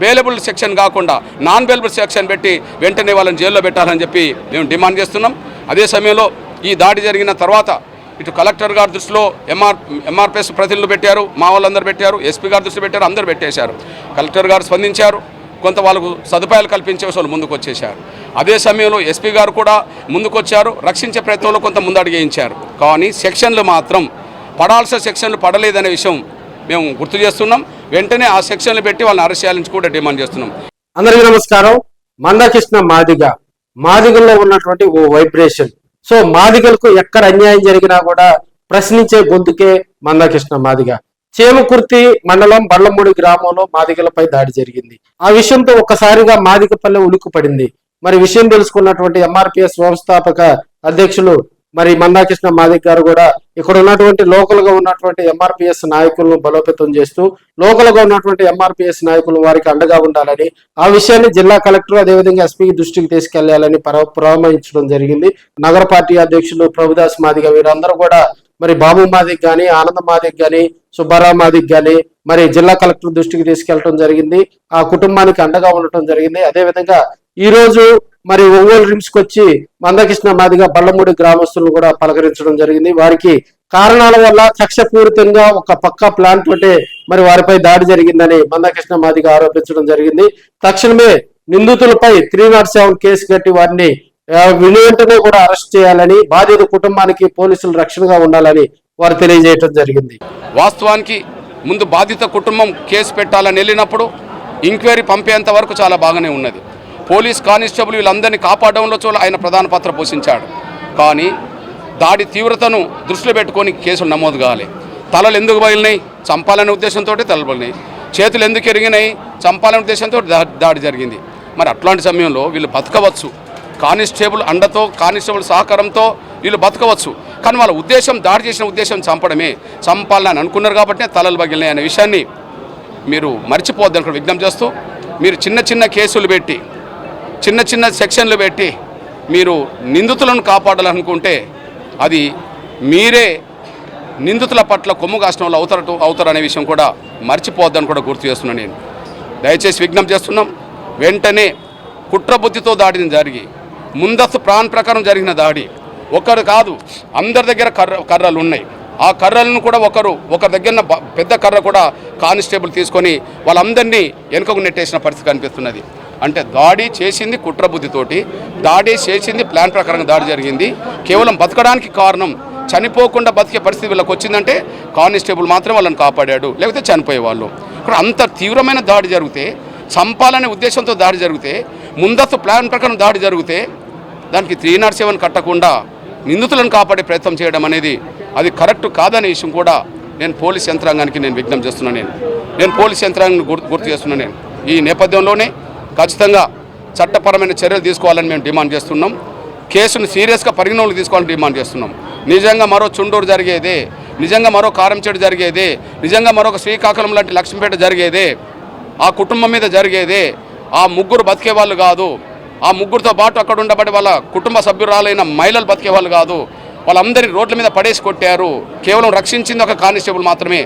Bailable section కాకుండా non bailable section పెట్టి వెంటనే వాళ్ళని జైల్లో పెట్టాలని చెప్పి మేము డిమాండ్ చేస్తున్నాం. అదే సమయంలో ఈ దాడి జరిగిన తర్వాత ఇటు కలెక్టర్ గారి దృష్టిలో ఎంఆర్పిఎస్ ప్రతినిధులు పెట్టారు, మా వాళ్ళందరూ పెట్టారు, ఎస్పీ గారి దృష్టిలో పెట్టారు, అందరూ పెట్టేశారు. కలెక్టర్ గారు స్పందించారు, కొంత వాళ్ళకు సదుపాయాలు కల్పించే వాళ్ళు ముందుకు వచ్చేశారు. అదే సమయంలో ఎస్పీ గారు కూడా ముందుకొచ్చారు, రక్షించే ప్రయత్నంలో కొంత ముందడుగేయించారు. కానీ సెక్షన్లు మాత్రం పడాల్సిన సెక్షన్లు పడలేదనే విషయం మేము గుర్తు చేస్తున్నాం. వెంటనే ఆ సెక్షన్లు పెట్టి వాళ్ళని అరెస్ట్ చేయాలని కూడా డిమాండ్ చేస్తున్నాం. అందరికీ నమస్కారం. మందాకృష్ణ మాదిగల్లో ఉన్నటువంటి ఓ వైబ్రేషన్. సో మాదిగలకు ఎక్కడ అన్యాయం జరిగినా కూడా ప్రశ్నించే గొంతుకే మందాకృష్ణ మాదిగ. చేమకుర్తి మండలం బళ్ళమూడి గ్రామంలో మాదిగలపై దాడి జరిగింది. ఆ విషయంతో ఒక్కసారిగా మాదిగపల్లె ఉలిక్కిపడింది. మరి విషయం తెలుసుకున్నటువంటి ఎంఆర్పిఎస్ వ్యవస్థాపక అధ్యక్షులు మరి మందాకృష్ణ మాదిగ గారు కూడా ఇక్కడ ఉన్నటువంటి లోకల్ గా ఉన్నటువంటి ఎంఆర్పిఎస్ నాయకులను బలోపేతం చేస్తూ లోకల్ గా ఉన్నటువంటి ఎంఆర్పిఎస్ నాయకులు వారికి అండగా ఉండాలని, ఆ విషయాన్ని జిల్లా కలెక్టర్ అదేవిధంగా ఎస్పీ దృష్టికి తీసుకెళ్లాలని పరామర్శించడం జరిగింది. నగర పార్టీ అధ్యక్షులు ప్రభుదాస్ మాదిగ వీరందరూ కూడా మరి బాబు మాదిక్ గాని, ఆనంద మాదిక్ గాని, సుబ్బారావు మాదిక్ గాని మరి జిల్లా కలెక్టర్ దృష్టికి తీసుకెళ్లడం జరిగింది. ఆ కుటుంబానికి అండగా ఉండటం జరిగింది. అదేవిధంగా ఈ రోజు మరి ఒంగోలు రిమ్స్ కి వచ్చి మందకృష్ణ మాదిగ బళ్ళమూడి గ్రామస్తులను కూడా పలకరించడం జరిగింది. వారికి కారణాల వల్ల కక్షపూరితంగా ఒక పక్కా ప్లాన్ తోటే మరి వారిపై దాడి జరిగిందని మందకృష్ణ మాదిగ ఆరోపించడం జరిగింది. తక్షణమే నిందితులపై 307 కేసు కట్టి వారిని వెంటనే కూడా అరెస్ట్ చేయాలని, బాధిత కుటుంబానికి పోలీసులు రక్షణగా ఉండాలని వారు తెలియజేయడం జరిగింది. వాస్తవానికి ముందు బాధిత కుటుంబం కేసు పెట్టాలని వెళ్ళినప్పుడు ఎంక్వైరీ పంపేంత వరకు చాలా బాగానే ఉన్నది. పోలీస్ కానిస్టేబుల్ వీళ్ళందరినీ కాపాడడంలో ఆయన ప్రధాన పాత్ర పోషించాడు. కానీ దాడి తీవ్రతను దృష్టిలో పెట్టుకొని కేసులు నమోదు కావాలి. తలలు ఎందుకు బయలునాయి? చంపాలనే ఉద్దేశంతో తలలు బయలునాయి. చేతులు ఎందుకు ఎరిగినాయి? చంపాలనే ఉద్దేశంతో దాడి జరిగింది. మరి అట్లాంటి సమయంలో వీళ్ళు బతకవచ్చు, కానిస్టేబుల్ అండతో కానిస్టేబుల్ సహకారంతో వీళ్ళు బతకవచ్చు. కానీ వాళ్ళ ఉద్దేశం, దాడి చేసిన ఉద్దేశం చంపడమే, చంపాలని అనుకున్నారు కాబట్టి తలలు పగిలినాయి అనే విషయాన్ని మీరు మర్చిపోద్దని కూడా విజ్ఞప్తి చేస్తూ, మీరు చిన్న చిన్న కేసులు పెట్టి చిన్న చిన్న సెక్షన్లు పెట్టి మీరు నిందితులను కాపాడాలనుకుంటే అది మీరే నిందితుల పట్ల కొమ్ము కాసిన వాళ్ళు అవుతారనే విషయం కూడా మర్చిపోద్దని కూడా గుర్తు చేస్తున్నాను. నేను దయచేసి విజ్ఞప్తి చేస్తున్నాం, వెంటనే కుట్రబుద్ధితో దాడిని జరిగి ముందస్తు ప్లాన్ ప్రకారం జరిగిన దాడి. ఒకరు కాదు, అందరి దగ్గర కర్రలు ఉన్నాయి. ఆ కర్రలను కూడా ఒకరి దగ్గర పెద్ద కర్ర కూడా కానిస్టేబుల్ తీసుకొని వాళ్ళందరినీ వెనుకకు నెట్టేసిన పరిస్థితి కనిపిస్తున్నది. అంటే దాడి చేసింది కుట్రబుద్ధితోటి, దాడి చేసింది ప్లాన్ ప్రకారంగా దాడి జరిగింది. కేవలం బతకడానికి కారణం, చనిపోకుండా బతికే పరిస్థితి వీళ్ళకి వచ్చిందంటే కానిస్టేబుల్ మాత్రం వాళ్ళని కాపాడాడు, లేకపోతే చనిపోయేవాళ్ళు. ఇక్కడ అంత తీవ్రమైన దాడి జరిగితే, చంపాలనే ఉద్దేశంతో దాడి జరిగితే, ముందస్తు ప్లాన్ ప్రకారం దాడి జరిగితే దానికి 307 కట్టకుండా నిందితులను కాపాడే ప్రయత్నం చేయడం అనేది అది కరెక్ట్ కాదనే విషయం కూడా నేను పోలీస్ యంత్రాంగానికి విజ్ఞప్తి చేస్తున్నాను. నేను పోలీస్ యంత్రాంగాన్ని గుర్తు చేస్తున్నాను. ఈ నేపథ్యంలోనే ఖచ్చితంగా చట్టపరమైన చర్యలు తీసుకోవాలని మేము డిమాండ్ చేస్తున్నాం. కేసును సీరియస్గా పరిగణలోకి తీసుకోవాలని డిమాండ్ చేస్తున్నాం. నిజంగా మరో చుండూరు జరిగేదే, నిజంగా మరో కారంచేడు జరిగేదే, నిజంగా మరొక శ్రీకాకుళం లాంటి లక్ష్మీపేట జరిగేదే, ఆ కుటుంబం మీద జరిగేదే, ఆ ముగ్గురు బతికే వాళ్ళు కాదు, ఆ ముగ్గురితో పాటు అక్కడ ఉండబడి వాళ్ళ కుటుంబ సభ్యురాలైన మహిళలు బతికే వాళ్ళు కాదు, వాళ్ళందరినీ రోడ్ల మీద పడేసి కొట్టారు. కేవలం రక్షించింది ఒక కానిస్టేబుల్ మాత్రమే.